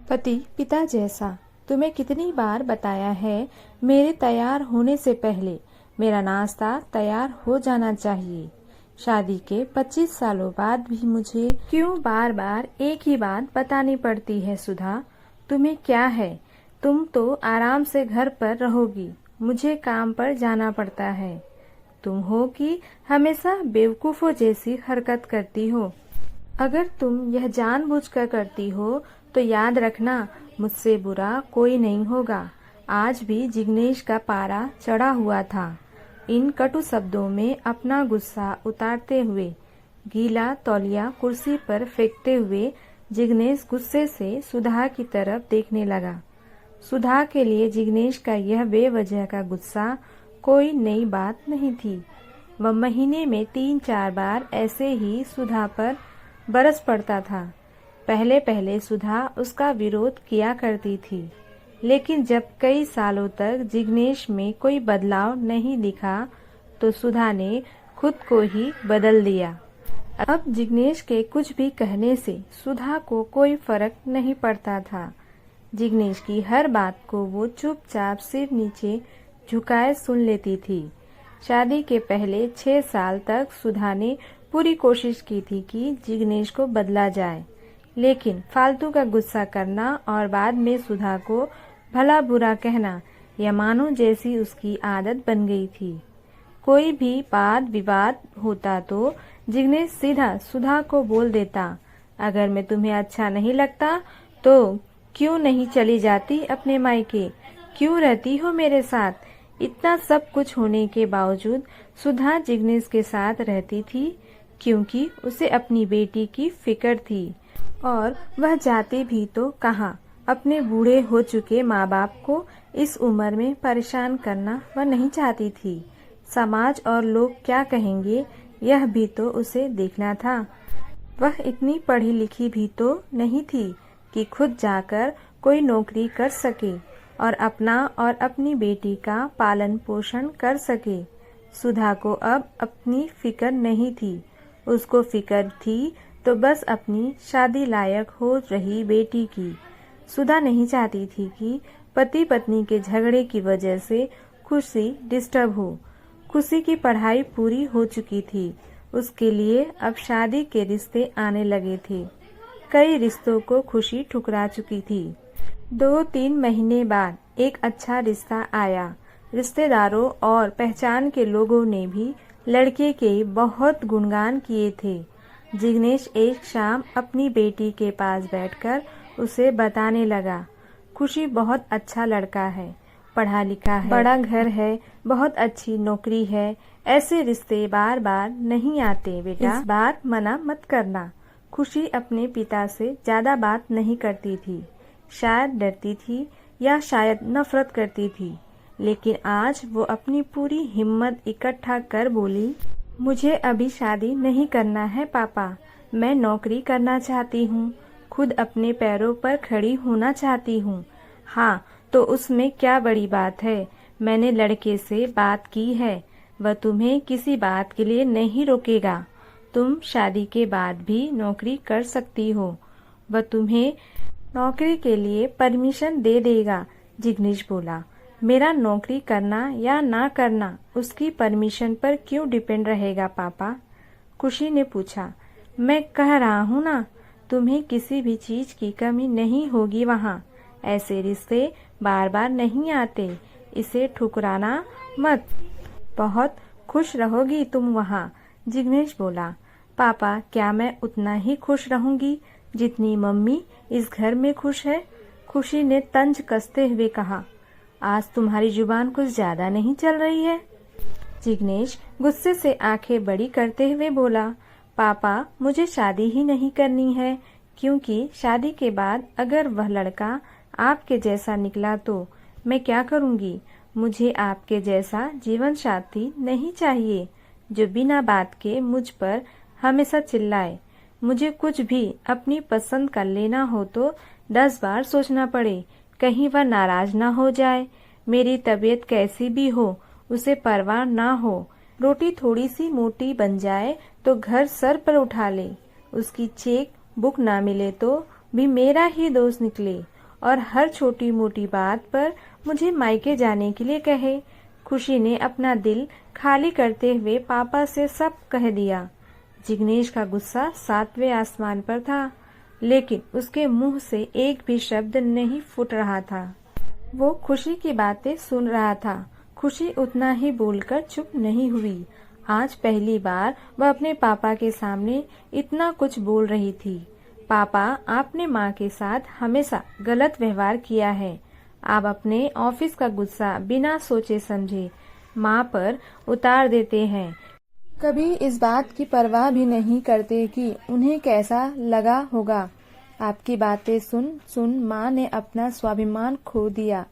पति पिता जैसा। तुम्हें कितनी बार बताया है, मेरे तैयार होने से पहले मेरा नाश्ता तैयार हो जाना चाहिए। शादी के 25 सालों बाद भी मुझे क्यों बार बार एक ही बात बतानी पड़ती है? सुधा, तुम्हें क्या है? तुम तो आराम से घर पर रहोगी, मुझे काम पर जाना पड़ता है। तुम हो कि हमेशा बेवकूफों जैसी हरकत करती हो। अगर तुम यह जानबूझकर करती हो तो याद रखना, मुझसे बुरा कोई नहीं होगा। आज भी जिग्नेश का पारा चढ़ा हुआ था। इन कटु शब्दों में अपना गुस्सा उतारते हुए, गीला तौलिया कुर्सी पर फेंकते हुए जिग्नेश गुस्से से सुधा की तरफ देखने लगा। सुधा के लिए जिग्नेश का यह बेवजह का गुस्सा कोई नई बात नहीं थी। वह महीने में 3-4 बार ऐसे ही सुधा पर बरस पड़ता था। पहले पहले सुधा उसका विरोध किया करती थी, लेकिन जब कई सालों तक जिग्नेश में कोई बदलाव नहीं दिखा तो सुधा ने खुद को ही बदल दिया। अब जिग्नेश के कुछ भी कहने से सुधा को कोई फर्क नहीं पड़ता था। जिग्नेश की हर बात को वो चुपचाप सिर नीचे झुकाए सुन लेती थी। शादी के पहले 6 साल तक सुधा ने पूरी कोशिश की थी कि जिग्नेश को बदला जाए, लेकिन फालतू का गुस्सा करना और बाद में सुधा को भला बुरा कहना, यह मानो जैसी उसकी आदत बन गई थी। कोई भी वाद विवाद होता तो जिग्नेश सीधा सुधा को बोल देता, अगर मैं तुम्हें अच्छा नहीं लगता तो क्यों नहीं चली जाती अपने मायके, क्यों रहती हो मेरे साथ? इतना सब कुछ होने के बावजूद सुधा जिग्नेश के साथ रहती थी, क्योंकि उसे अपनी बेटी की फिक्र थी। और वह जाती भी तो कहाँ, अपने बूढ़े हो चुके माँ बाप को इस उम्र में परेशान करना वह नहीं चाहती थी। समाज और लोग क्या कहेंगे, यह भी तो उसे देखना था। वह इतनी पढ़ी लिखी भी तो नहीं थी कि खुद जाकर कोई नौकरी कर सके और अपना और अपनी बेटी का पालन पोषण कर सके। सुधा को अब अपनी फिक्र नहीं थी, उसको फिक्र थी तो बस अपनी शादी लायक हो रही बेटी की। सुधा नहीं चाहती थी कि पति पत्नी के झगड़े की वजह से खुशी डिस्टर्ब हो। खुशी की पढ़ाई पूरी हो चुकी थी, उसके लिए अब शादी के रिश्ते आने लगे थे। कई रिश्तों को खुशी ठुकरा चुकी थी। 2-3 महीने बाद एक अच्छा रिश्ता आया। रिश्तेदारों और पहचान के लोगों ने भी लड़के के बहुत गुणगान किए थे। जिग्नेश एक शाम अपनी बेटी के पास बैठकर उसे बताने लगा, खुशी बहुत अच्छा लड़का है, पढ़ा लिखा है, बड़ा घर है, बहुत अच्छी नौकरी है। ऐसे रिश्ते बार बार नहीं आते बेटा, इस बार मना मत करना। खुशी अपने पिता से ज्यादा बात नहीं करती थी, शायद डरती थी या शायद नफरत करती थी, लेकिन आज वो अपनी पूरी हिम्मत इकट्ठा कर बोली, मुझे अभी शादी नहीं करना है पापा, मैं नौकरी करना चाहती हूँ, खुद अपने पैरों पर खड़ी होना चाहती हूँ। हाँ, तो उसमें क्या बड़ी बात है? मैंने लड़के से बात की है, वह तुम्हें किसी बात के लिए नहीं रोकेगा। तुम शादी के बाद भी नौकरी कर सकती हो, वह तुम्हें नौकरी के लिए परमिशन दे देगा। जिग्नेश बोला, मेरा नौकरी करना या ना करना उसकी परमिशन पर क्यों डिपेंड रहेगा पापा? खुशी ने पूछा, मैं कह रहा हूँ ना, तुम्हें किसी भी चीज की कमी नहीं होगी वहाँ। ऐसे रिश्ते बार बार नहीं आते, इसे ठुकराना मत, बहुत खुश रहोगी तुम वहाँ। जिग्नेश बोला, पापा क्या मैं उतना ही खुश रहूंगी जितनी मम्मी इस घर में खुश है? खुशी ने तंज कसते हुए कहा, आज तुम्हारी जुबान कुछ ज्यादा नहीं चल रही है। जिग्नेश गुस्से से आंखें बड़ी करते हुए बोला, पापा मुझे शादी ही नहीं करनी है, क्योंकि शादी के बाद अगर वह लड़का आपके जैसा निकला तो मैं क्या करूंगी? मुझे आपके जैसा जीवन साथी नहीं चाहिए, जो बिना बात के मुझ पर हमेशा चिल्लाए। मुझे कुछ भी अपनी पसंद का लेना हो तो 10 बार सोचना पड़े, कहीं वह नाराज ना हो जाए। मेरी तबीयत कैसी भी हो उसे परवाह ना हो, रोटी थोड़ी सी मोटी बन जाए तो घर सर पर उठा ले, उसकी चेक बुक ना मिले तो भी मेरा ही दोष निकले, और हर छोटी मोटी बात पर मुझे मायके जाने के लिए कहे। खुशी ने अपना दिल खाली करते हुए पापा से सब कह दिया। जिग्नेश का गुस्सा 7वें आसमान पर था, लेकिन उसके मुंह से एक भी शब्द नहीं फूट रहा था। वो खुशी की बातें सुन रहा था। खुशी उतना ही बोलकर चुप नहीं हुई। आज पहली बार वह अपने पापा के सामने इतना कुछ बोल रही थी। पापा, आपने माँ के साथ हमेशा गलत व्यवहार किया है। आप अपने ऑफिस का गुस्सा बिना सोचे समझे माँ पर उतार देते हैं। कभी इस बात की परवाह भी नहीं करते कि उन्हें कैसा लगा होगा। आपकी बातें सुन सुन माँ ने अपना स्वाभिमान खो दिया।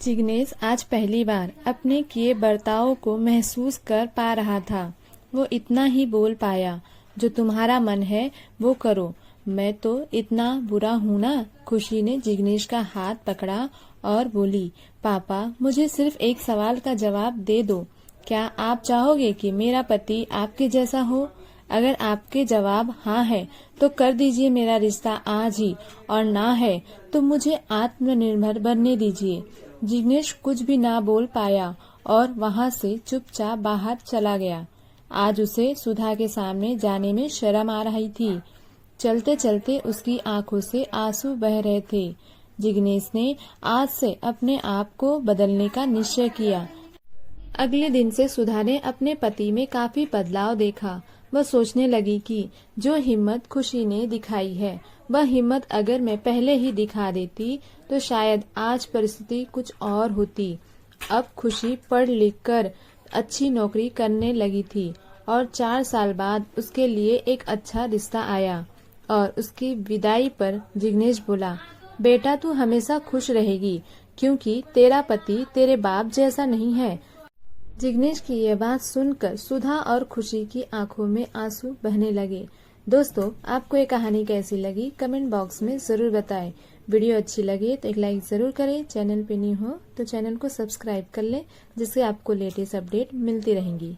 जिग्नेश आज पहली बार अपने किए बर्ताव को महसूस कर पा रहा था। वो इतना ही बोल पाया, जो तुम्हारा मन है वो करो, मैं तो इतना बुरा हूँ ना। खुशी ने जिग्नेश का हाथ पकड़ा और बोली, पापा, मुझे सिर्फ एक सवाल का जवाब दे दो। क्या आप चाहोगे कि मेरा पति आपके जैसा हो? अगर आपके जवाब हाँ है तो कर दीजिए मेरा रिश्ता आज ही, और ना है तो मुझे आत्मनिर्भर बनने दीजिए। जिग्नेश कुछ भी ना बोल पाया और वहाँ से चुपचाप बाहर चला गया। आज उसे सुधा के सामने जाने में शर्म आ रही थी। चलते चलते उसकी आंखों से आंसू बह रहे थे। जिग्नेश ने आज से अपने आप को बदलने का निश्चय किया। अगले दिन से सुधा ने अपने पति में काफी बदलाव देखा। वह सोचने लगी कि जो हिम्मत खुशी ने दिखाई है, वह हिम्मत अगर मैं पहले ही दिखा देती तो शायद आज परिस्थिति कुछ और होती। अब खुशी पढ़ लिख कर अच्छी नौकरी करने लगी थी और 4 साल बाद उसके लिए एक अच्छा रिश्ता आया। और उसकी विदाई पर जिग्नेश बोला, बेटा तू हमेशा खुश रहेगी, क्योंकि तेरा पति तेरे बाप जैसा नहीं है। जिग्नेश की यह बात सुनकर सुधा और खुशी की आंखों में आंसू बहने लगे। दोस्तों, आपको ये कहानी कैसी लगी कमेंट बॉक्स में जरूर बताएं। वीडियो अच्छी लगे तो एक लाइक जरूर करें। चैनल पे न्यू हो तो चैनल को सब्सक्राइब कर लें, जिससे आपको लेटेस्ट अपडेट मिलती रहेंगी।